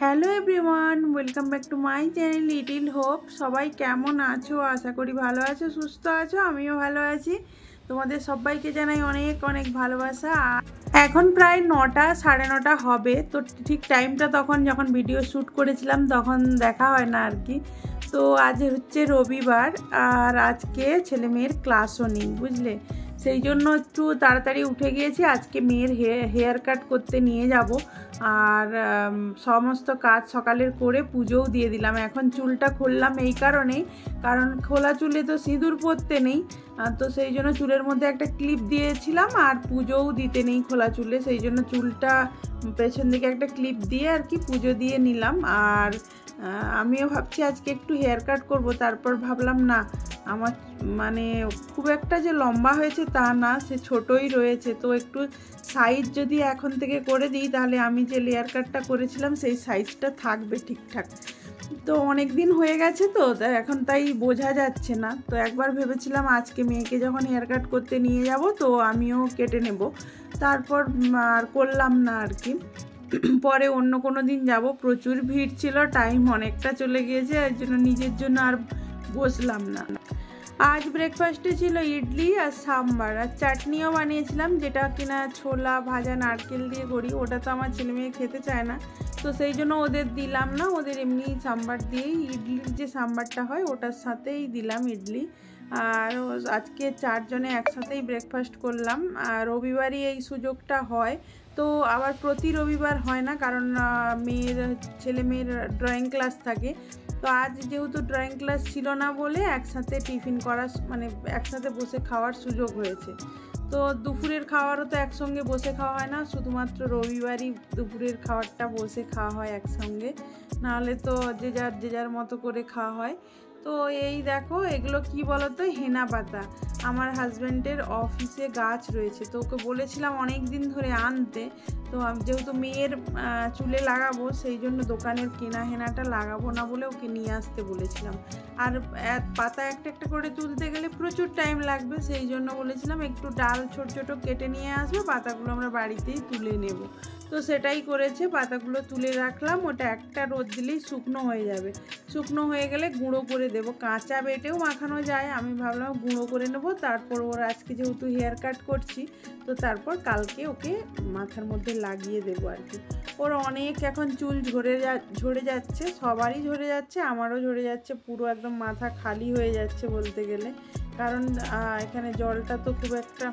Hello everyone, welcome back to my channel little hope. সবাই কেমন আছো? আশা করি ভালো আছো, সুস্থ আছো। আমিও ভালো আছি। তোমাদের সবাইকে জানাই অনেক অনেক ভালোবাসা। এখন প্রায় 9টা, 9:30 হবে। তো ঠিক টাইমটা তখন যখন ভিডিও শ্যুট করেছিলাম তখন দেখা হয় না আর কি। তো আজ হচ্ছে রবিবার, আর আজকে ছেলে মেয়ের ক্লাসও নেই, বুঝলে। সেই জন্য একটু তাড়াতাড়ি উঠে গিয়েছি। আজকে মেয়ের হেয়ার কাট করতে নিয়ে যাব, আর সমস্ত কাজ সকালের করে পুজোও দিয়ে দিলাম। এখন চুলটা খুললাম এই কারণেই, কারণ খোলা চুলে তো সিঁদুর পরতে নেই, তো সেই জন্য চুলের মধ্যে একটা ক্লিপ দিয়েছিলাম, আর পুজোও দিতে নেই খোলা চুলে। সেই জন্য চুলটা পেছন দিকে একটা ক্লিপ দিয়ে আর কি পুজো দিয়ে নিলাম। আর আমিও ভাবছি আজকে একটু হেয়ার কাট করবো। তারপর ভাবলাম না, আমার মানে খুব একটা যে লম্বা হয়েছে তা না, সে ছোটোই রয়েছে। তো একটু সাইজ যদি এখন থেকে করে দিই তাহলে আমি যে লেয়ার কাটটা করেছিলাম সেই সাইজটা থাকবে ঠিকঠাক। তো অনেক দিন হয়ে গেছে, তো এখন তাই বোঝা যাচ্ছে না। তো একবার ভেবেছিলাম আজকে মেয়েকে যখন হেয়ার কাট করতে নিয়ে যাব তো আমিও কেটে নেব। তারপর আর করলাম না আর কি। পরে অন্য কোনো দিন যাব। প্রচুর ভিড় ছিল, টাইম অনেকটা চলে গিয়েছে, এর জন্য নিজের জন্য আর বসলাম না। আজ ব্রেকফাস্টে ছিল ইডলি আর সাম্বার, আর চাটনিও বানিয়েছিলাম, যেটা কিনা ছোলা ভাজা নারকেল দিয়ে করি। ওটা তো আমার ছেলে মেয়ে খেতে চায় না, তো সেই জন্য ওদের দিলাম না। ওদের এমনি সাম্বার দিয়েই, ইডলির যে সাম্বারটা হয় ওটার সাথেই দিলাম ইডলি। আর আজকে 4 জনে একসাথেই ব্রেকফাস্ট করলাম। আর রবিবারই এই সুযোগটা হয়, তো আবার প্রতি রবিবার হয় না, কারণ ছেলে মেয়ের ড্রয়িং ক্লাস থাকে। তো আজ যেহেতু ড্রয়িং ক্লাস ছিল না বলে একসাথে টিফিন করার মানে একসাথে বসে খাওয়ার সুযোগ হয়েছে। তো দুপুরের খাওয়ারও তো একসঙ্গে বসে খাওয়া হয় না, শুধুমাত্র রবিবারই দুপুরের খাবারটা বসে খাওয়া হয় একসঙ্গে, নাহলে তো যে যার মতো করে খাওয়া হয়। তো এই দেখো, এগুলো কি বলো তো, হেনা পাতা। আমার হাজব্যান্ডের অফিসে গাছ রয়েছে, তো ওকে বলেছিলাম অনেক দিন ধরে আনতে। তো যেহেতু মেয়ের চুলে লাগাবো, সেই জন্য দোকানের কেনা হেনাটা লাগাবো না বলে ওকে নিয়ে আসতে বলেছিলাম। আর পাতা একটা একটা করে তুলতে গেলে প্রচুর টাইম লাগবে, সেই জন্য বলেছিলাম একটু ডাল ছোট ছোট কেটে নিয়ে আসবে, পাতাগুলো আমরা বাড়িতেই তুলে নেব। তো সেটাই করেছে, পাতাগুলো তুলে রাখলাম। ওটা একটা রোদ দিলেই শুকনো হয়ে যাবে। শুকনো হয়ে গেলে গুঁড়ো করে দেব। কাঁচা বেটেও মাখানো যায়, আমি ভাবলাম গুঁড়ো করে নেব। তারপর ওর আজকে যেহেতু হেয়ার কাট করছি, তো তারপর কালকে ওকে মাথার মধ্যে লাগিয়ে দেবো আর কি। ওর অনেক এখন চুল ঝরে যাচ্ছে, সবারই ঝরে যাচ্ছে, আমারও ঝরে যাচ্ছে। পুরো একদম মাথা খালি হয়ে যাচ্ছে বলতে গেলে, কারণ এখানে জলটা তো খুব একটা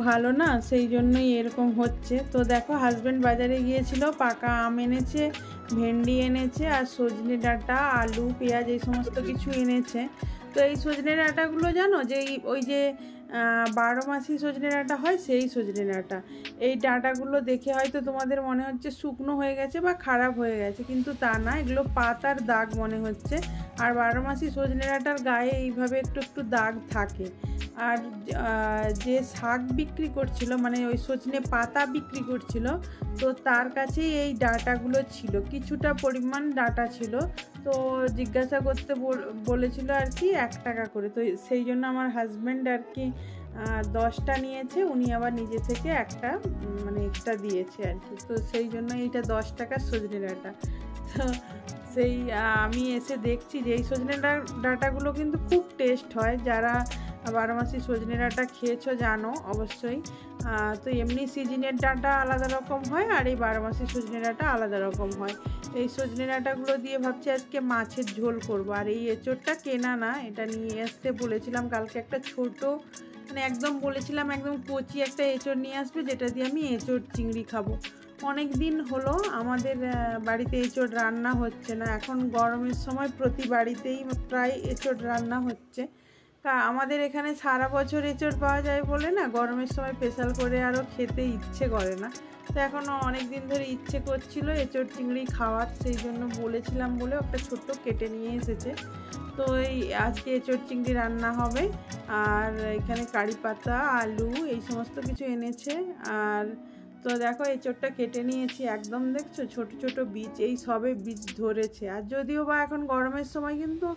ভালো না, সেই জন্যই এরকম হচ্ছে। তো দেখো, হাজব্যান্ড বাজারে গিয়েছিল, পাকা আম এনেছে, ভেন্ডি এনেছে, আর সজনে ডাঁটা, আলু, পেঁয়াজ এই সমস্ত কিছু এনেছে। তো এই সজনে ডাঁটাগুলো জানো, যে ওই যে 12 মাসি সজনে ডাঁটা হয়, সেই সজনে ডাঁটা। এই ডাঁটাগুলো দেখে হয়তো তোমাদের মনে হচ্ছে শুকনো হয়ে গেছে বা খারাপ হয়ে গেছে, কিন্তু তা না, এগুলো পাতার দাগ মনে হচ্ছে। আর 12 মাসি সজনে ডাঁটার গায়ে এইভাবে একটু একটু দাগ থাকে। আর যে শাক বিক্রি করছিল, মানে ওই সজনে পাতা বিক্রি করছিল, তো তার কাছেই এই ডাঁটাগুলো ছিল, কিছুটা পরিমাণ ডাঁটা ছিল। তো জিজ্ঞাসা করতে বলেছিল আর কি 1 টাকা করে। তো সেই জন্য আমার হাজব্যান্ড আর কি 10টা নিয়েছে, উনি আবার নিজে থেকে একটা মানে এক্সট্রা দিয়েছে আর কি। তো সেই জন্য এইটা 10 টাকার সজনে ডাঁটা। তো সেই আমি এসে দেখছি যে এই সজনে ডাঁটাগুলো কিন্তু খুব টেস্ট হয়। যারা 12 মাসি সজনে ডাঁটা খেয়েছো জানো অবশ্যই। তো এমনি সিজনের ডাঁটা আলাদা রকম হয়, আর এই 12 মাসি সজনে ডাঁটা আলাদা রকম হয়। এই সজনে ডাঁটাগুলো দিয়ে ভাবছি আজকে মাছের ঝোল করবো। আর এই এঁচোড়টা কেনা না, এটা নিয়ে আসতে বলেছিলাম কালকে। একটা ছোট, মানে একদম বলেছিলাম একদম কচি একটা এঁচোড় নিয়ে আসবে, যেটা দিয়ে আমি এঁচোড় চিংড়ি খাবো। অনেক দিন হলো আমাদের বাড়িতে এঁচোড় রান্না হচ্ছে না। এখন গরমের সময় প্রতি বাড়িতেই প্রায় এঁচোড় রান্না হচ্ছে। আমাদের এখানে সারা বছর এঁচোড় পাওয়া যায় বলে না, গরমের সময় স্পেশাল করে আরও খেতে ইচ্ছে করে না। তো এখনও অনেক দিন ধরে ইচ্ছে করছিল এঁচোড় চিংড়ি খাওয়ার, সেই জন্য বলেছিলাম বলে একটা ছোট্ট কেটে নিয়ে এসেছে। তো এই আজকে এঁচোড় চিংড়ি রান্না হবে। আর এখানে কারি পাতা, আলু এই সমস্ত কিছু এনেছে। আর তো দেখো, এঁচোড়টা কেটে নিয়েছি, একদম দেখছো ছোট ছোট বীজ, এই সবে বীজ ধরেছে। আর যদিও বা এখন গরমের সময় কিন্তু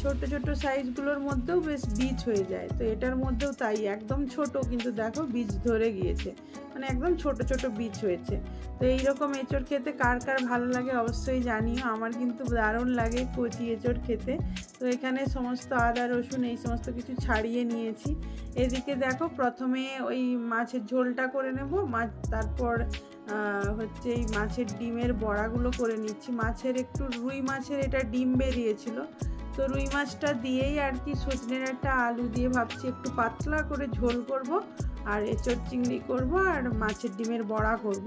ছোট ছোট সাইজগুলোর মধ্যেও বেশ বীজ হয়ে যায়। তো এটার মধ্যেও তাই, একদম ছোট কিন্তু দেখো বীজ ধরে গিয়েছে, মানে একদম ছোট ছোট বীজ হয়েছে। তো এইরকম এঁচড় খেতে কার কার ভালো লাগে অবশ্যই জানিও, আমার কিন্তু দারুণ লাগে কচি এঁচড় খেতে। তো এখানে সমস্ত আদা রসুন এই সমস্ত কিছু ছাড়িয়ে নিয়েছি। এদিকে দেখো প্রথমে ওই মাছের ঝোলটা করে নেব, তারপর হচ্ছে এই মাছের ডিমের বড়াগুলো করে নিচ্ছি। মাছের একটু রুই মাছের এটা ডিম বেরিয়েছিল, তো রুই মাছটা দিয়েই আর কি সজনের একটা আলু দিয়ে ভাবছি একটু পাতলা করে ঝোল করব, আর এঁচড় চিংড়ি করব, আর মাছের ডিমের বড়া করব।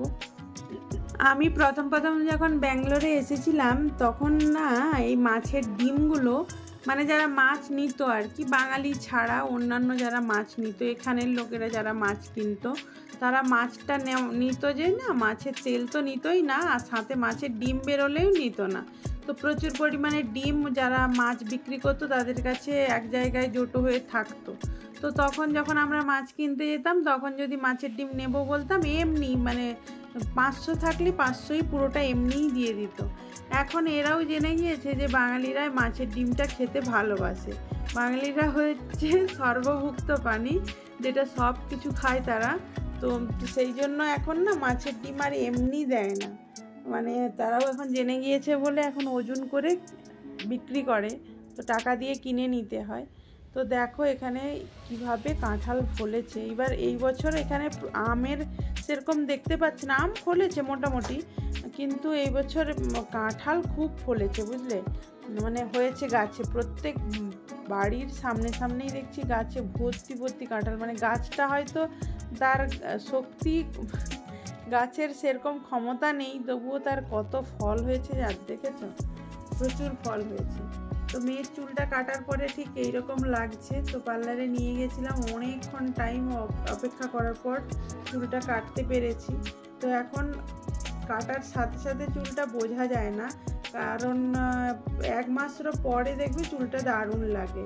আমি প্রথম যখন ব্যাঙ্গালোরে এসেছিলাম তখন না এই মাছের ডিমগুলো, মানে যারা মাছ নিত আর কি, বাঙালি ছাড়া অন্যান্য যারা মাছ নিত, এখানের লোকেরা যারা মাছ কিনতো, তারা মাছটা নিত যে না, মাছের তেল তো নিতই না, আর সাথে মাছের ডিম বেরোলেও নিত না। তো প্রচুর পরিমাণে ডিম যারা মাছ বিক্রি করতো তাদের কাছে এক জায়গায় জোটো হয়ে থাকতো। তো তখন যখন আমরা মাছ কিনতে যেতাম, তখন যদি মাছের ডিম নেব বলতাম, এমনি মানে 500 থাকলে 500ই পুরোটা এমনিই দিয়ে দিত। এখন এরাও জেনে গিয়েছে যে বাঙালিরা মাছের ডিমটা খেতে ভালোবাসে। বাঙালিরা হচ্ছে সর্বভুক্ত প্রাণী, যেটা সব কিছু খায় তারা। তো সেই জন্য এখন না মাছের ডিম আর এমনি দেয় না, মানে তারাও এখন জেনে গিয়েছে বলে এখন ওজন করে বিক্রি করে, তো টাকা দিয়ে কিনে নিতে হয়। তো দেখো এখানে কিভাবে কাঁঠাল ফলেছে। এবার এই বছর এখানে আমের সেরকম দেখতে পাচ্ছি না, আম ফলেছে মোটামুটি, কিন্তু এই বছর কাঁঠাল খুব ফলেছে বুঝলে, মানে হয়েছে গাছে, প্রত্যেক বাড়ির সামনেই দেখছি গাছে ভর্তি ভর্তি কাঁঠাল। মানে গাছটা হয়তো তার শক্তি, গাছের সেরকম ক্ষমতা নেই, তবুও তার কত ফল হয়েছে যার দেখেছো, প্রচুর ফল হয়েছে। তো মেয়ের চুলটা কাটার পরে ঠিক এইরকম লাগছে। তো পার্লারে নিয়ে গেছিলাম, অনেকক্ষণ টাইম অপেক্ষা করার পর চুলটা কাটতে পেরেছি। তো এখন কাটার সাথে সাথে চুলটা বোঝা যায় না, কারণ 1 মাসেরও পরে দেখবে চুলটা দারুণ লাগে।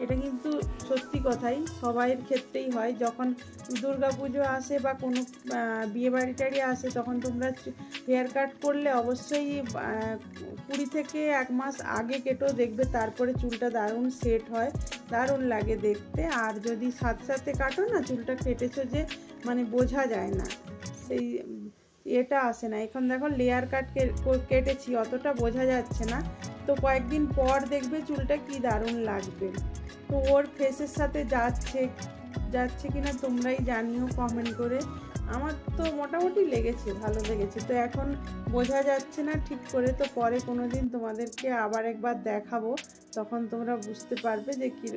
এটা কিন্তু সত্যি কথাই, সবাইয়ের ক্ষেত্রেই হয়। যখন দুর্গাপুজো আসে বা কোনো বিয়ে বাড়ি টাড়ি আসে, তখন তোমরা হেয়ার কাট করলে অবশ্যই 20 থেকে 1 মাস আগে কেটেও দেখবে, তারপরে চুলটা দারুণ সেট হয়, দারুণ লাগে দেখতে। আর যদি সাথে সাথে কাটো না, চুলটা কেটেছো যে মানে বোঝা যায় না, সেই এটা আসে না। এখন দেখো লেয়ার কাট কেটেছি, অতটা বোঝা যাচ্ছে না। তো কয়েকদিন পর দেখবে চুলটা কি দারুণ লাগবে। তো ওর ফেসের সাথে যাচ্ছে কিনা তোমরাই জানিও কমেন্ট করে। আমার তো মোটামুটি লেগেছে, ভালো লেগেছে। তো এখন বোঝা যাচ্ছে না ঠিক করে, তো পরে কোনো দিন তোমাদেরকে আবার একবার দেখাবো, তখন তোমরা বুঝতে পারবে যে কি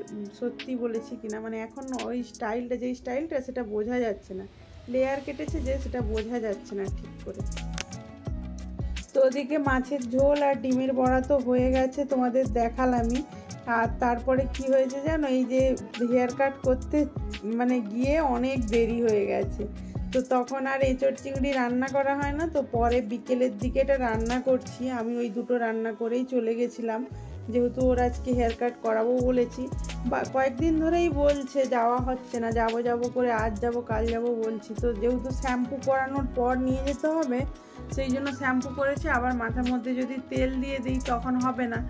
সত্যি বলেছি কিনা। মানে এখন ওই স্টাইলটা, যেই স্টাইলটা সেটা বোঝা যাচ্ছে না, লেয়ার কেটেছে যে সেটা বোঝা যাচ্ছে না ঠিক করে। তো ওদিকে মাছের ঝোল আর ডিমের বড়া তো হয়ে গেছে, তোমাদের দেখালামই। আর তারপরে কি হয়েছে জানো, এই যে হেয়ার কাট করতে মানে গিয়ে অনেক দেরি হয়ে গেছে। তো তখন আর এঁচড় চিংড়ি রান্না করা হয় না, তো পরে বিকেলের দিকে এটা রান্না করছি। আমি ওই দুটো রান্না করেই চলে গেছিলাম, যেহেতু ওর আজকে হেয়ার কাট করাবো বলেছি। বা কয়েকদিন ধরেই বলছে, যাওয়া হচ্ছে না, যাবো করে আজ যাবো কাল যাবো বলছি। তো যেহেতু শ্যাম্পু করানোর পর নিয়ে যেতে হবে, সেই জন্য শ্যাম্পু করেছি। আবার মাথার মধ্যে যদি তেল দিয়ে দিই তখন হবে না,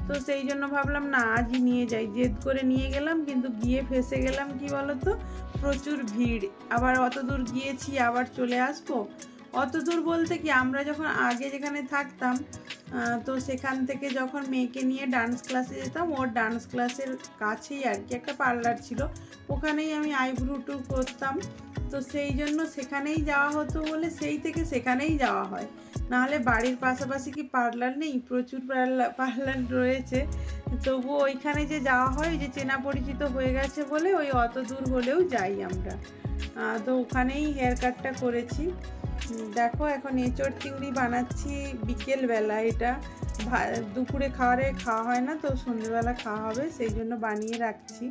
তো সেই জন্য ভাবলাম না আজই নিয়ে যাই। জেদ করে নিয়ে গেলাম, কিন্তু গিয়ে ফেসে গেলাম কি বলতো, প্রচুর ভিড়। আবার অত দূর গিয়েছি, আবার চলে আসবো। অত দূর বলতে কি, আমরা যখন আগে যেখানে থাকতাম, তো সেখান থেকে যখন মেয়েকে নিয়ে ডান্স ক্লাসে যেতাম, ওর ডান্স ক্লাসের কাছেই আর কি একটা পার্লার ছিল, ওখানেই আমি আইব্রু টু করতাম। তো সেই জন্য সেখানেই যাওয়া হতো বলে সেই থেকে সেখানেই যাওয়া হয়। নাহলে বাড়ির পাশাপাশি কি পার্লার নেই? প্রচুর পার্লার রয়েছে, তবুও ওইখানে যে যাওয়া হয়, যে চেনা পরিচিত হয়ে গেছে বলে ওই অত দূর হলেও যাই আমরা। তো ওখানেই হেয়ার কাটটা করেছি। দেখো এখন এঁচড় চিংড়ি বানাচ্ছি বিকেলবেলা। এটা দুপুরে খাওয়া হয় না, তো সন্ধ্যেবেলা খাওয়া হবে, সেই জন্য বানিয়ে রাখছি।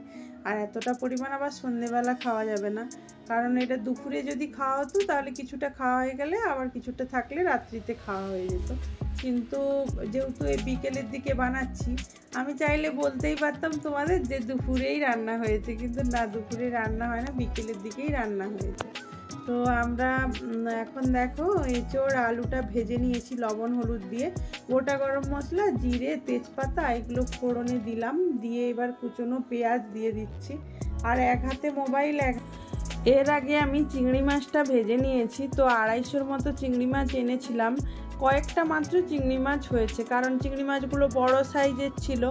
আর এতটা পরিমাণ আবার সন্ধ্যেবেলা খাওয়া যাবে না, কারণ এটা দুপুরে যদি খাওয়া হতো তাহলে কিছুটা খাওয়া হয়ে গেলে আবার কিছুটা থাকলে রাত্রিতে খাওয়া হয়ে যেত। কিন্তু যেহেতু এই বিকেলের দিকে বানাচ্ছি, আমি চাইলে বলতেই পারতাম তোমাদের যে দুপুরেই রান্না হয়েছে, কিন্তু না, দুপুরে রান্না হয় না, বিকেলের দিকেই রান্না হয়েছে। তো আমরা এখন দেখো এঁচোড় আলুটা ভেজে নিয়েছি লবণ হলুদ দিয়ে, গোটা গরম মশলা, জিরে, তেজপাতা এগুলো ফোড়নে দিলাম, দিয়ে এবার কুচনো পেঁয়াজ দিয়ে দিচ্ছি। আর এক হাতে মোবাইল, এর আগে আমি চিংড়ি মাছটা ভেজে নিয়েছি। তো 250-র মতো চিংড়ি মাছ এনেছিলাম, কয়েকটা মাত্র চিংড়ি মাছ হয়েছে, কারণ চিংড়ি মাছগুলো বড় সাইজের ছিল।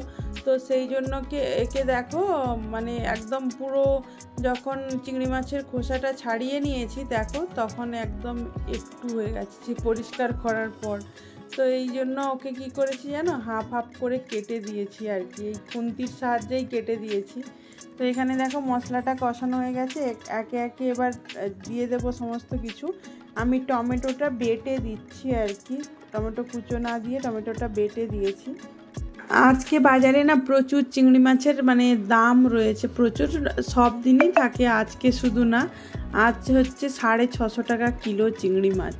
তো সেই জন্য একে দেখো মানে একদম পুরো যখন চিংড়ি মাছের খোসাটা ছাড়িয়ে নিয়েছি দেখো, তখন একদম একটু হয়ে গেছে পরিষ্কার করার পর। তো এই জন্য ওকে কি করেছি জানো, হাফ হাফ করে কেটে দিয়েছি আর কি, এই খুন্তির সাহায্যেই কেটে দিয়েছি। তো এখানে দেখো মশলাটা কষানো হয়ে গেছে, একে একে এবার দিয়ে দেবো সমস্ত কিছু। আমি টমেটোটা বেটে দিচ্ছি আর কি, টমেটো কুচো না দিয়ে টমেটোটা বেটে দিয়েছি। আজকে বাজারে না প্রচুর চিংড়ি মাছের মানে দাম রয়েছে, প্রচুর, সব দিনই থাকে, আজকে শুধু না। আজ হচ্ছে 650 টাকা কিলো চিংড়ি মাছ।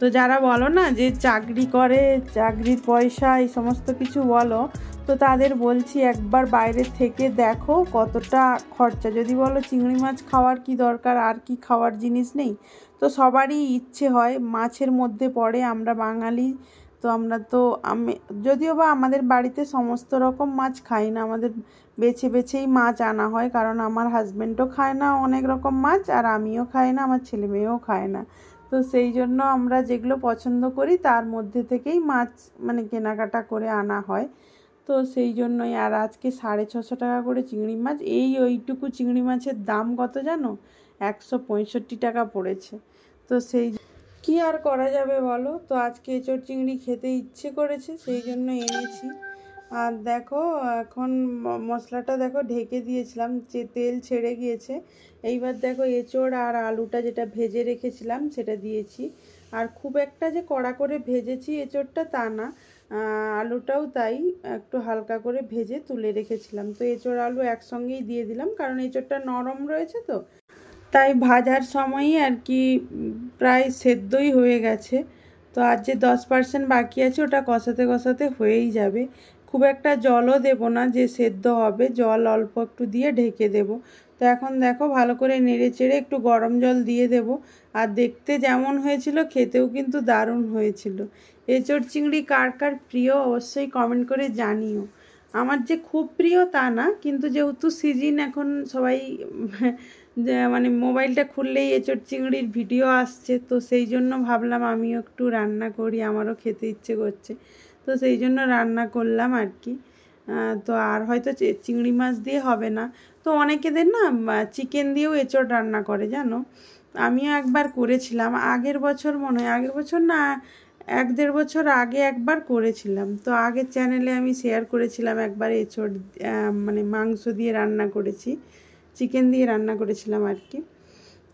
তো যারা বলো না যে চাকরি করে, চাকরির পয়সা এই সমস্ত কিছু বলো, তো তাদের বলছি একবার বাইরে থেকে দেখো কতটা খরচা। যদি বলো চিংড়ি মাছ খাওয়ার কি দরকার, আর কি খাওয়ার জিনিস নেই, তো সবারই ইচ্ছে হয়, মাছের মধ্যে পড়ে। আমরা বাঙালি, তো আমরা তো যদিও বা আমাদের বাড়িতে সমস্ত রকম মাছ খাই না, আমাদের বেছে বেছেই মাছ আনা হয়, কারণ আমার হাজব্যান্ডও খায় না অনেক রকম মাছ, আর আমিও খাই না, আমার ছেলে মেয়েও খায় না। তো সেই জন্য আমরা যেগুলো পছন্দ করি তার মধ্যে থেকেই মাছ মানে কেনাকাটা করে আনা হয়। তো সেই জন্যই। আর আজকে 650 টাকা করে চিংড়ি মাছ, ওইটুকু চিংড়ি মাছের দাম কত জানো, 165 টাকা পড়েছে। তো সেই কি আর করা যাবে বলো। তো আজকে এঁচোড় চিংড়ি খেতে ইচ্ছে করেছে, সেই জন্য এনেছি। আর দেখো এখন মশলাটা দেখো ঢেকে দিয়েছিলাম, যে তেল ছেড়ে গিয়েছে। এইবার দেখো এঁচোড় আর আলুটা যেটা ভেজে রেখেছিলাম সেটা দিয়েছি। আর খুব একটা যে কড়া করে ভেজেছি এঁচোড়টা তা না, আলুটাও তাই একটু হালকা করে ভেজে তুলে রেখেছিলাম। তো এঁচোড় আলু একসঙ্গেই দিয়ে দিলাম, কারণ এঁচোড়টা নরম রয়েছে, তো তাই ভাজার সময়ই আর কি প্রায় সেদ্ধই হয়ে গেছে। তো আর যে 10% বাকি আছে ওটা কষাতে কষাতে হয়েই যাবে। খুব একটা জলও দেব না যে সেদ্ধ হবে, জল অল্প একটু দিয়ে ঢেকে দেব। তো এখন দেখো ভালো করে নেড়ে চেড়ে একটু গরম জল দিয়ে দেব। আর দেখতে যেমন হয়েছিল খেতেও কিন্তু দারুণ হয়েছিল। এঁচোড় চিংড়ি কার কার প্রিয় অবশ্যই কমেন্ট করে জানিও। আমার যে খুব প্রিয় তা না, কিন্তু যেহেতু সিজন এখন সবাই মানে মোবাইলটা খুললেই এঁচোড় চিংড়ির ভিডিও আসছে, তো সেই জন্য ভাবলাম আমিও একটু রান্না করি, আমারও খেতে ইচ্ছে করছে, তো সেই জন্য রান্না করলাম আর কি। তো আর হয়তো চিংড়ি মাছ দিয়ে হবে না, তো অনেকেদের না চিকেন দিয়েও এঁচোড় রান্না করে জানো। আমিও একবার করেছিলাম, আগের বছর মনে হয়, আগের বছর না 1-1.5 বছর আগে একবার করেছিলাম। তো আগের চ্যানেলে আমি শেয়ার করেছিলাম একবার এঁচোড় মানে মাংস দিয়ে রান্না করেছি, চিকেন দিয়ে রান্না করেছিলাম আর কি।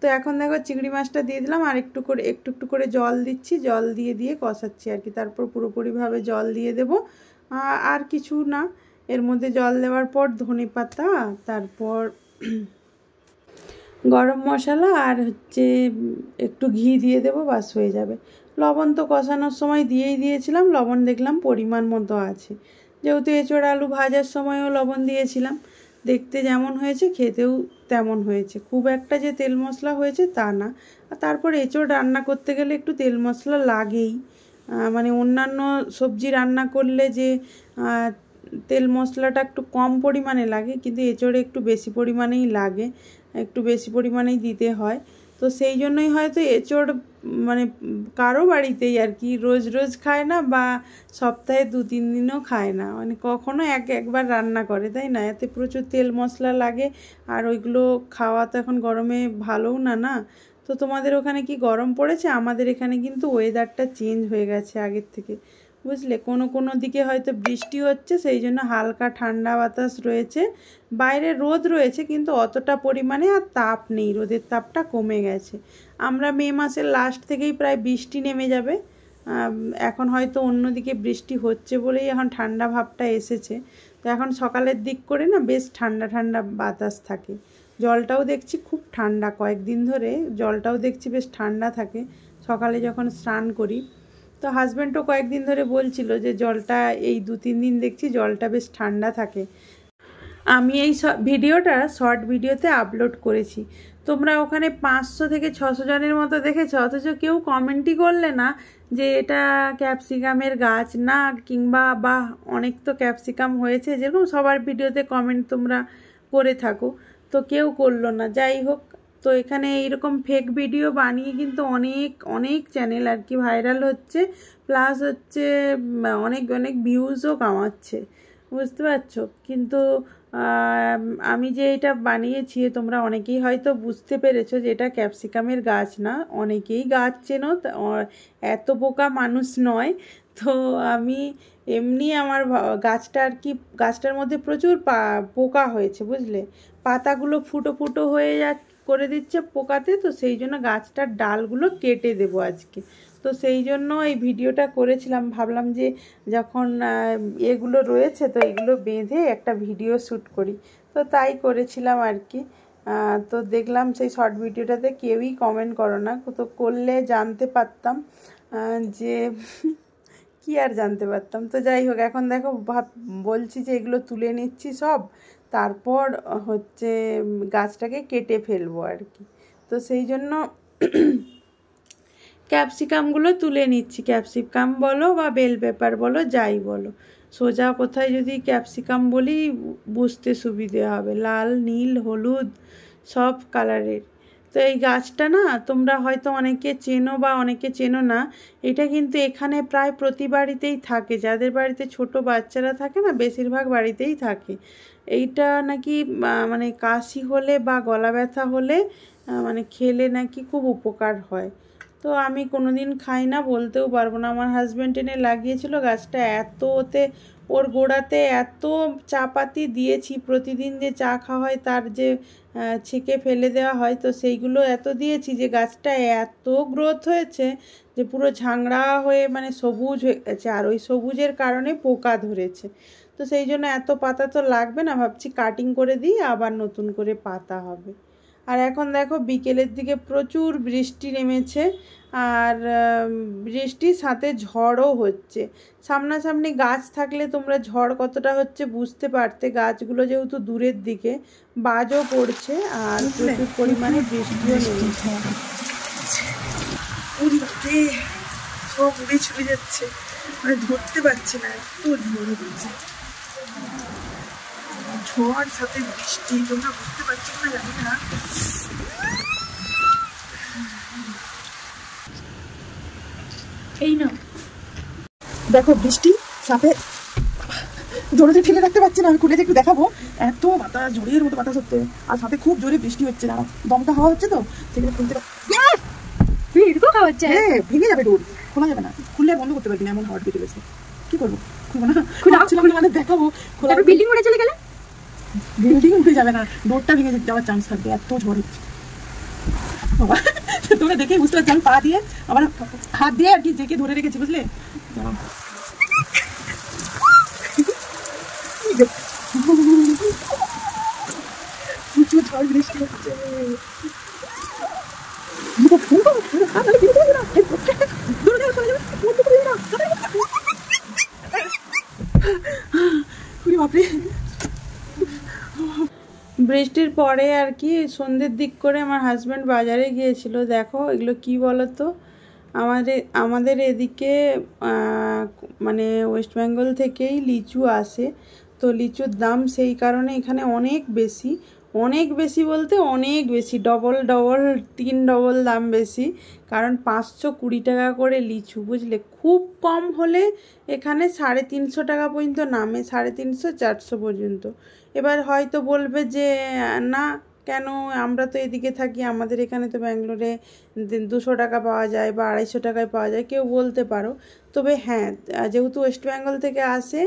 তো এখন দেখো চিংড়ি মাছটা দিয়ে দিলাম, আর একটু একটু করে জল দিচ্ছি, জল দিয়ে কষাচ্ছি আর কি। তারপর পুরোপুরিভাবে জল দিয়ে দেব, আর কিছু না। এর মধ্যে জল দেওয়ার পর ধনে পাতা, তারপর গরম মশলা, আর হচ্ছে একটু ঘি দিয়ে দেবো, বাস হয়ে যাবে। লবণ তো কষানোর সময় দিয়েই দিয়েছিলাম, লবণ দেখলাম পরিমাণ মতো আছে। যেহেতু এঁচোড় আলু ভাজার সময়ও লবণ দিয়েছিলাম, দেখতে যেমন হয়েছে খেতেও তেমন হয়েছে। খুব একটা যে তেল মশলা হয়েছে তা না। আর তারপর এঁচোড় রান্না করতে গেলে একটু তেল মশলা লাগেই, মানে অন্যান্য সবজি রান্না করলে যে তেল মশলাটা একটু কম পরিমাণে লাগে, কিন্তু এঁচোড়ে একটু বেশি পরিমাণেই লাগে, একটু বেশি পরিমাণেই দিতে হয়। তো সেই জন্যই হয়তো এঁচোড় মানে কারো বাড়িতেই আর কি রোজ রোজ খায় না, বা সপ্তাহে 2-3 দিনও খায় না, মানে কখনো একবার রান্না করে, তাই না? এতে প্রচুর তেল মশলা লাগে, আর ওইগুলো খাওয়া তো এখন গরমে ভালোও না না। তো তোমাদের ওখানে কি গরম পড়েছে? আমাদের এখানে কিন্তু ওয়েদারটা চেঞ্জ হয়ে গেছে আগের থেকে, বুঝলে। কোনো দিকে হয়তো বৃষ্টি হচ্ছে, সেই জন্য হালকা ঠান্ডা বাতাস রয়েছে, বাইরে রোদ রয়েছে কিন্তু অতটা পরিমাণে আর তাপ নেই, রোদের তাপটা কমে গেছে। আমরা মে মাসের লাস্ট থেকেই প্রায় বৃষ্টি নেমে যাবে, এখন হয়তো অন্যদিকে বৃষ্টি হচ্ছে বলেই এখন ঠান্ডা ভাবটা এসেছে। তো এখন সকালের দিক করে না বেশ ঠান্ডা ঠান্ডা বাতাস থাকে, জলটাও দেখছি খুব ঠান্ডা, কয়েকদিন ধরে জলটাও দেখছি বেশ ঠান্ডা থাকে সকালে যখন স্নান করি। তো হাজব্যান্ডও কয়েকদিন ধরে বলছিল যে জলটা এই 2-3 দিন দেখছি জলটা বেশ ঠান্ডা থাকে। আমি এই ভিডিওটা শর্ট ভিডিওতে আপলোড করেছি, তোমরা ওখানে 500 থেকে 600 জনের মতো দেখেছো, অথচ কেউ কমেন্টই করলে না যে এটা ক্যাপসিকামের গাছ না, কিংবা বা অনেক তো ক্যাপসিকাম হয়েছে যেরকম সবার ভিডিওতে কমেন্ট তোমরা করে থাকো, তো কেউ করলো না। যাই হোক, তো এখানে এইরকম ফেক ভিডিও বানিয়ে কিন্তু অনেক অনেক চ্যানেল আর কি ভাইরাল হচ্ছে, প্লাস হচ্ছে অনেক অনেক ভিউজও কামাচ্ছে, বুঝতে পারছো। কিন্তু আমি যে এটা বানিয়েছি তোমরা অনেকেই হয়তো বুঝতে পেরেছো যে এটা ক্যাপসিকামের গাছ না, অনেকেই গাছ চেনো, এত বোকা মানুষ নয়। তো আমি এমনি আমার গাছটা আর কি, গাছটার মধ্যে প্রচুর পোকা হয়েছে বুঝলে, পাতাগুলো ফুটো ফুটো হয়ে করে দিচ্ছে পোকাতে, তো সেই জন্য গাছটার ডালগুলো কেটে দেবো আজকে। তো সেই জন্য এই ভিডিওটা করেছিলাম, ভাবলাম যে যখন এগুলো রয়েছে তো এগুলো বেঁধে একটা ভিডিও শ্যুট করি, তো তাই করেছিলাম আর কি। তো দেখলাম সেই শর্ট ভিডিওটাতে কেউই কমেন্ট করো না, তো করলে জানতে পারতাম যে কি আর জানতে পারতাম। তো যাই হোক, এখন দেখো বলছি যে এগুলো তুলে নিচ্ছি সব, তারপর হচ্ছে গাছটাকে কেটে ফেলবো আর কি। তো সেই জন্য ক্যাপসিকামগুলো তুলে নিচ্ছি, ক্যাপসিকাম বলো বা বেল পেপার বলো, যাই বলো, সোজা কোথায় যদি ক্যাপসিকাম বলি বুঝতে সুবিধে হবে, লাল নীল হলুদ সব কালারের। তো এই গাছটা না তোমরা হয়তো অনেকে চেনো বা অনেকে চেনো না, এটা কিন্তু এখানে প্রায় প্রতি বাড়িতেই থাকে, যাদের বাড়িতে ছোট বাচ্চারা থাকে না বেশিরভাগ বাড়িতেই থাকে। এইটা নাকি মানে কাশি হলে বা গলা ব্যথা হলে মানে খেলে নাকি খুব উপকার হয়। তো আমি কোনোদিন খাই না, বলতেও পারবো না। আমার হাজব্যান্ড এনে লাগিয়েছিল গাছটা, এত ওতে ওর গোড়াতে এত চা পাতি দিয়েছি, প্রতিদিন যে চা খাওয়া হয় তার যে ছেঁকে ফেলে দেওয়া হয়, তো সেইগুলো এত দিয়েছি যে গাছটা এত গ্রোথ হয়েছে যে পুরো ঝাংড়া হয়ে মানে সবুজ হয়ে গেছে, আর ওই সবুজের কারণে পোকা ধরেছে। তো সেই জন্য এত পাতা তো লাগবে না, ভাবছি কাটিং করে দিই, আবার নতুন করে পাতা হবে। আর এখন দেখো বিকেলের দিকে প্রচুর বৃষ্টি নেমেছে, আর বৃষ্টির সাথে ঝড়ও হচ্ছে। সামনাসামনি গাছ থাকলে তোমরা ঝড় কতটা হচ্ছে বুঝতে পারতে, গাছগুলো যেহেতু দূরের দিকে, বাজও পড়ছে আর প্রচুর পরিমাণে বৃষ্টিও নেমেছে। সব উড়ে ছুড়ে যাচ্ছে, মানে ধরতে পারছে না, এত ঝড় হচ্ছে, ঝড় সাথে বৃষ্টি, তোমরা বুঝতে পারছো না জানি না। এই না দেখো বৃষ্টি সাথে জোরে ঠেলে রাখতে পারছি না, আমি খুলে একটু দেখাবো, এত বাতাস, ঝড়ের মতো বাতাস হচ্ছে, আর সাথে খুব জোরে বৃষ্টি হচ্ছে, না দমকা হাওয়া হচ্ছে, তো সেগুলো খুলতে হ্যাঁ ভেঙে যাবে, ডোর খোলা যাবে না, খুললে বন্ধ করতে পারবি না, এমন হাওয়া দিয়ে চলেছে। কি করবো, খুলবো না, মানে দেখাবো, বিল্ডিং উড়ে চলে গেলে, বিল্ডিং উঠে যাবে না, ডোরটা ভেঙে যাওয়ার চান্স থাকবে, এত ঝড় হচ্ছে বাবা। তোমরা দেখে বুঝতে পারছি, আমি পা দিয়ে আবার হাত দিয়ে আর কি জেকে ধরে রেখেছি, বুঝলে। প্রচুর ঝড় বৃষ্টি হচ্ছে, বৃষ্টির পরে আর কি সন্ধ্যের দিক করে আমার হাজব্যান্ড বাজারে গিয়েছিল। দেখো এগুলো কি বলো তো, আমাদের এদিকে মানে ওয়েস্ট বেঙ্গল থেকেই লিচু আসে, তো লিচুর দাম সেই কারণে এখানে অনেক বেশি, অনেক বেশি বলতে অনেক বেশি, ডবল 3 ডবল দাম বেশি, কারণ 520 টাকা করে লিচু, বুঝলে। খুব কম হলে এখানে 350 টাকা পর্যন্ত নামে, 350 400 পর্যন্ত। এবার হয়তো বলবে যে না কেন, আমরা তো এদিকে থাকি, আমাদের এখানে তো ব্যাঙ্গালোরে 200 টাকা পাওয়া যায় বা 250 টাকায় পাওয়া যায়, কেউ বলতে পারো। তবে হ্যাঁ, যেহেতু ওয়েস্ট বেঙ্গল থেকে আসে,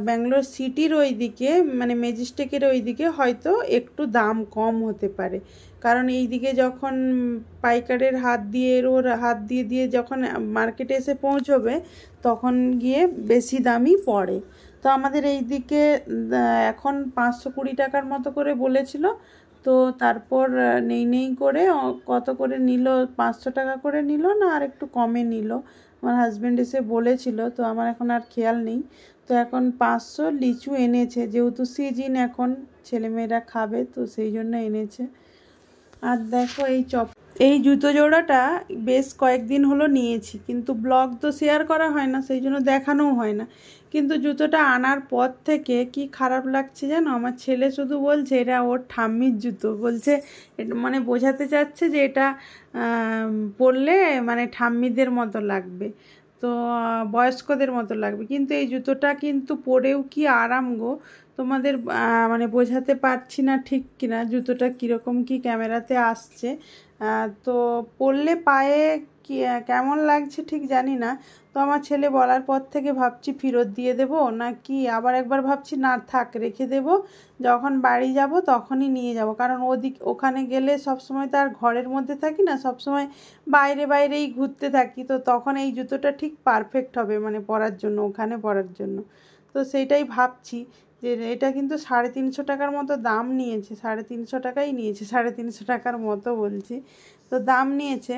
ব্যাঙ্গালোর সিটির ওই দিকে মানে ম্যাজিস্ট্রেটের ওই দিকে হয়তো একটু দাম কম হতে পারে, কারণ এই দিকে যখন পাইকারের হাত দিয়ে ওর হাত দিয়ে দিয়ে যখন মার্কেটে এসে পৌঁছবে তখন গিয়ে বেশি দামই পড়ে। তো আমাদের এই দিকে এখন 520 টাকার মতো করে বলেছিল, তো তারপর নেই করে কত করে নিল, 500 টাকা করে নিল না আর একটু কমে নিল, আমার হাজব্যান্ড এসে বলেছিল, তো আমার এখন আর খেয়াল নেই। তো এখন 500 লিচু এনেছে, যেহেতু সিজন এখন ছেলেমেয়েরা খাবে, তো সেই জন্য এনেছে। আর দেখো এই জুতো জোড়াটা বেশ কয়েকদিন হলো নিয়েছি, কিন্তু ব্লগ তো শেয়ার করা হয় না, সেই জন্য দেখানোও হয় না। কিন্তু জুতোটা আনার পর থেকে কি খারাপ লাগছে জানো, আমার ছেলে শুধু বলছে এটা ওর ঠাম্মির জুতো, বলছে মানে বোঝাতে চাচ্ছে যে এটা পরলে মানে ঠাম্মিদের মতো লাগবে, তো বয়স্কদের মতো লাগবে। কিন্তু এই জুতোটা কিন্তু পরেও কি আরাম গো, তোমাদের মানে বোঝাতে পারছি না ঠিক কিনা জুতোটা কীরকম কি ক্যামেরাতে আসছে। তো পরলে পায়ে কি কেমন লাগছে ঠিক জানি না। তো আমার ছেলে বলার পর থেকে ভাবছি ফেরত দিয়ে দেবো না কি, আবার একবার ভাবছি না থাক রেখে দেবো, যখন বাড়ি যাব তখনই নিয়ে যাব। কারণ ওখানে গেলে সবসময় তো আর ঘরের মধ্যে থাকি না, সবসময় বাইরেই ঘুরতে থাকি, তো তখন এই জুতোটা ঠিক পারফেক্ট হবে মানে পরার জন্য, ওখানে পরার জন্য। তো সেইটাই ভাবছি যে এটা কিন্তু 350 টাকার মতো দাম নিয়েছে, 350 টাকাই নিয়েছে, 350 টাকার মতো বলছি, তো দাম নিয়েছে।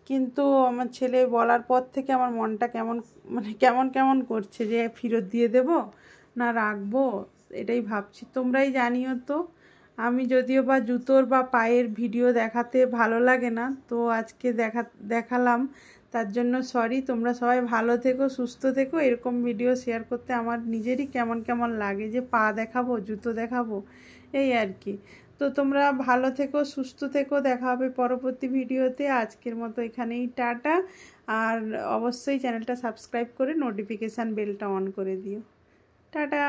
কিন্তু আমার ছেলে বলার পর থেকে আমার মনটা কেমন করছে যে ফেরত দিয়ে দেব না রাখবো, এটাই ভাবছি। তোমরাই জানিও তো। আমি যদিও বা জুতোর বা পায়ের ভিডিও দেখাতে ভালো লাগে না, তো আজকে দেখালাম, তার জন্য সরি। তোমরা সবাই ভালো থেকো, সুস্থ থেকো। এরকম ভিডিও শেয়ার করতে আমার নিজেরই কেমন লাগে যে পা দেখাবো, জুতো দেখাবো, এই আর কি। তো তোমরা ভালো থেকো, সুস্থ থেকো, দেখা হবে পরবর্তী ভিডিওতে। আজকের মতো এখানেই টাটা। আর অবশ্যই চ্যানেলটা সাবস্ক্রাইব করে নোটিফিকেশান বেলটা অন করে দিও। টাটা।